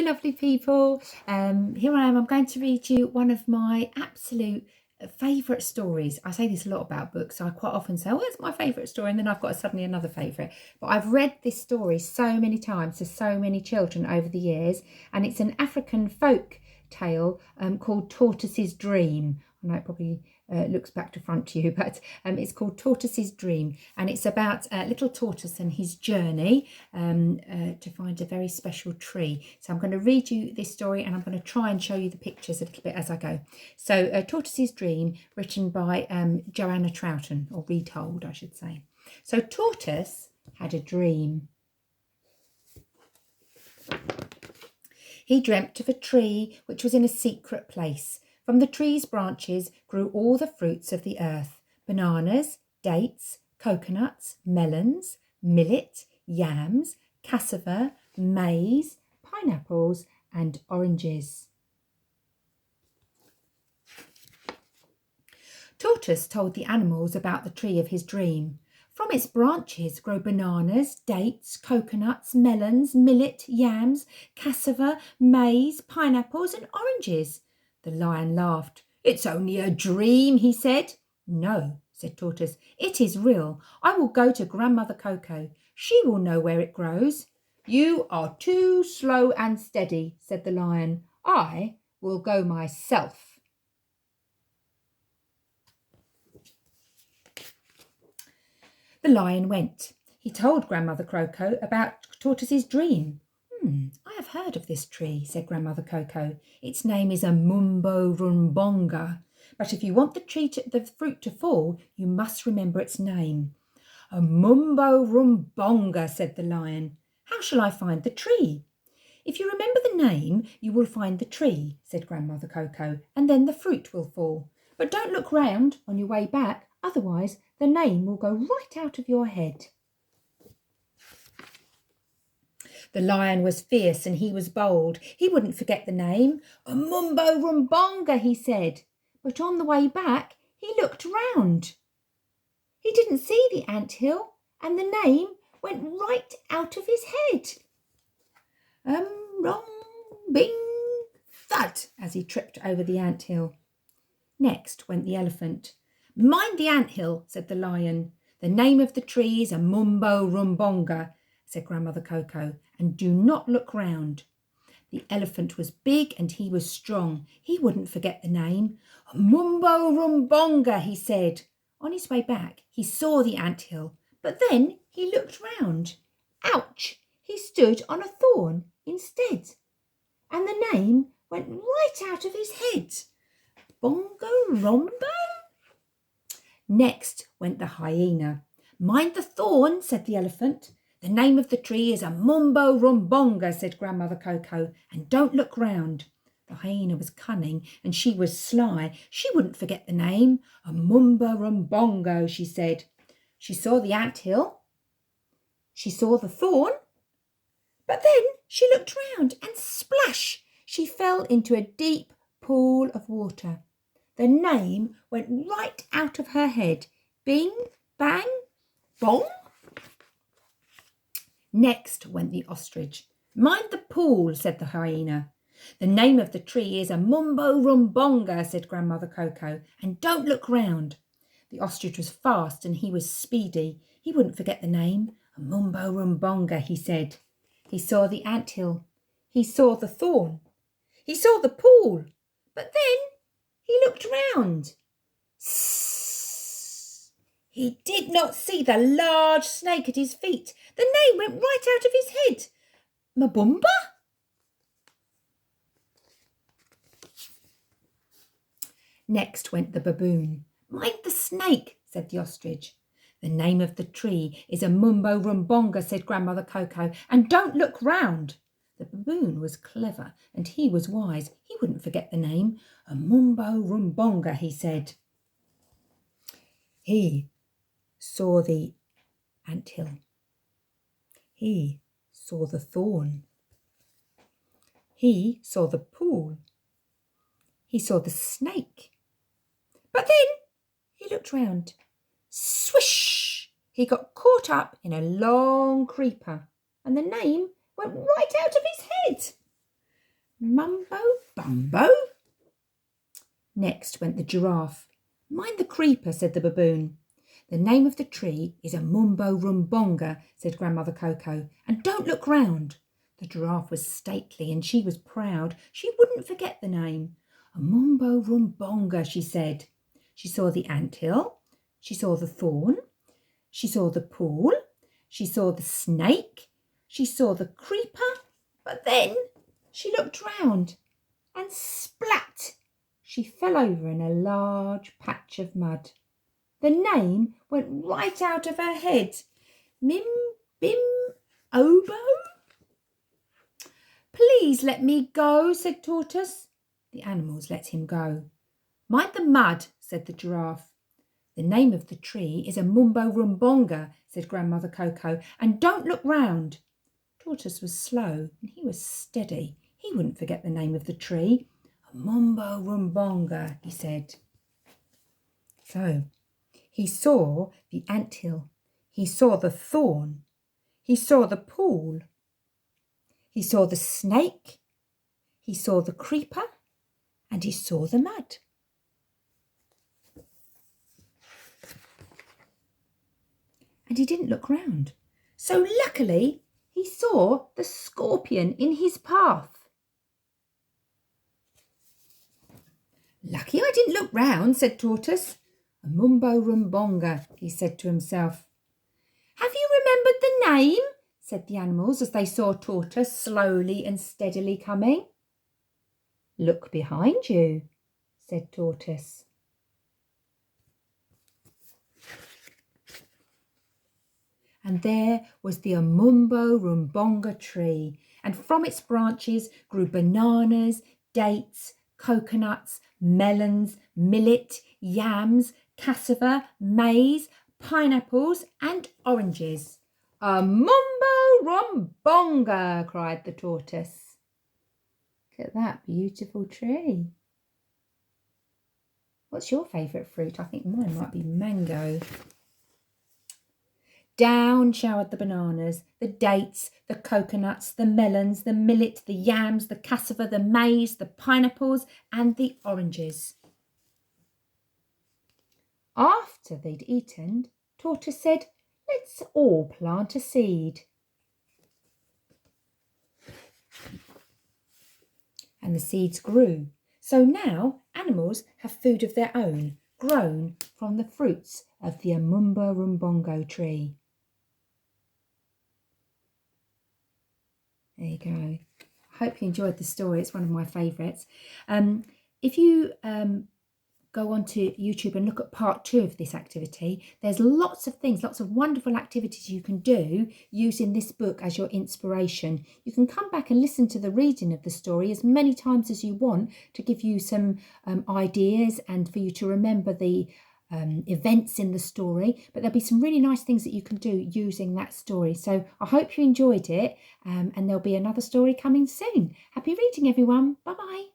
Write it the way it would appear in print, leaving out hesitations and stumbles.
lovely people. Here I am. I'm going to read you one of my absolute favourite stories. I say this a lot about books. So I quite often say, oh, it's my favourite story. And then I've got suddenly another favourite. But I've read this story so many times to so many children over the years. And it's an African folk tale called Tortoise's Dream. I know it probably looks back to front to you, but it's called Tortoise's Dream, and it's about little tortoise and his journey to find a very special tree. So I'm going to read you this story, and I'm going to try and show you the pictures a little bit as I go. So Tortoise's Dream, written by Joanna Troughton, or retold I should say. So Tortoise had a dream. He dreamt of a tree which was in a secret place. From the tree's branches grew all the fruits of the earth: bananas, dates, coconuts, melons, millet, yams, cassava, maize, pineapples, and oranges. Tortoise told the animals about the tree of his dream. From its branches grow bananas, dates, coconuts, melons, millet, yams, cassava, maize, pineapples, and oranges. The lion laughed. It's only a dream, he said. No, said Tortoise, it is real. I will go to Grandmother Cocoa. She will know where it grows. You are too slow and steady, said the lion. I will go myself. The lion went. He told Grandmother Cocoa about Tortoise's dream. I have heard of this tree, said Grandmother Cocoa. Its name is a mumbo rumbonga. But if you want the fruit to fall, you must remember its name. A mumbo rumbonga, said the lion. How shall I find the tree? If you remember the name, you will find the tree, said Grandmother Cocoa, and then the fruit will fall. But don't look round on your way back, otherwise the name will go right out of your head. The lion was fierce and he was bold. He wouldn't forget the name. A mumbo rumbonga, he said. But on the way back, he looked round. He didn't see the anthill, and the name went right out of his head. Rong, bing, thud, as he tripped over the anthill. Next went the elephant. Mind the anthill, said the lion. The name of the tree is a mumbo rumbonga, said Grandmother Cocoa, and do not look round. The elephant was big and he was strong. He wouldn't forget the name. Mumbo rumbonga, he said. On his way back, he saw the anthill, but then he looked round. Ouch! He stood on a thorn instead, and the name went right out of his head. Bongo rombo? Next went the hyena. Mind the thorn, said the elephant. The name of the tree is a mumbo rumbonga, said Grandmother Cocoa, and don't look round. The hyena was cunning and she was sly. She wouldn't forget the name. A mumbo rumbongo, she said. She saw the anthill. She saw the thorn. But then she looked round and splash! She fell into a deep pool of water. The name went right out of her head. Bing, bang, bong. Next went the ostrich. Mind the pool, said the hyena. The name of the tree is a mumbo rumbonga, said Grandmother Cocoa, and don't look round. The ostrich was fast and he was speedy. He wouldn't forget the name. A mumbo rumbonga, he said. He saw the anthill. He saw the thorn. He saw the pool. But then he looked round. He did not see the large snake at his feet. The name went right out of his head. Mabumba? Next went the baboon. Mind the snake, said the ostrich. The name of the tree is a mumbo rumbonga, said Grandmother Cocoa, and don't look round. The baboon was clever and he was wise. He wouldn't forget the name. A mumbo rumbonga, he said. He saw the anthill. He saw the thorn. He saw the pool. He saw the snake. But then he looked round. Swish! He got caught up in a long creeper, and the name went right out of his head. Mumbo Bumbo. Next went the giraffe. Mind the creeper, said the baboon. The name of the tree is a Mumbo Rumbonga, said Grandmother Coco, and don't look round. The giraffe was stately and she was proud. She wouldn't forget the name. A Mumbo Rumbonga, she said. She saw the anthill. She saw the thorn. She saw the pool. She saw the snake. She saw the creeper. But then she looked round and splat! She fell over in a large patch of mud. The name went right out of her head. Mim, bim, obo. Please let me go, said Tortoise. The animals let him go. Mind the mud, said the giraffe. The name of the tree is a Mumbo Rumbonga, said Grandmother Coco, and don't look round. Tortoise was slow and he was steady. He wouldn't forget the name of the tree. A Mumbo Rumbonga, he said. So he saw the anthill. He saw the thorn. He saw the pool. He saw the snake. He saw the creeper. And he saw the mud. And he didn't look round. So luckily he saw the scorpion in his path. Lucky I didn't look round, said Tortoise. A Mumbo Rumbonga, he said to himself. Have you remembered the name? Said the animals as they saw Tortoise slowly and steadily coming. Look behind you, said Tortoise. And there was the Mumbo Rumbonga tree, and from its branches grew bananas, dates, coconuts, melons, millet, yams, cassava, maize, pineapples and oranges. A Mumbo Rumbonga, cried the tortoise. Look at that beautiful tree. What's your favourite fruit? I think mine might be mango. Down showered the bananas, the dates, the coconuts, the melons, the millet, the yams, the cassava, the maize, the pineapples and the oranges. After they'd eaten, Tortoise said, let's all plant a seed. And the seeds grew. So now animals have food of their own, grown from the fruits of the Mumbo Rumbongo tree. There you go. I hope you enjoyed the story. It's one of my favourites. If you go onto YouTube and look at part 2 of this activity, there's lots of things, lots of wonderful activities you can do using this book as your inspiration. You can come back and listen to the reading of the story as many times as you want to give you some ideas and for you to remember the events in the story, but there'll be some really nice things that you can do using that story. So I hope you enjoyed it, and there'll be another story coming soon. Happy reading, everyone. Bye bye.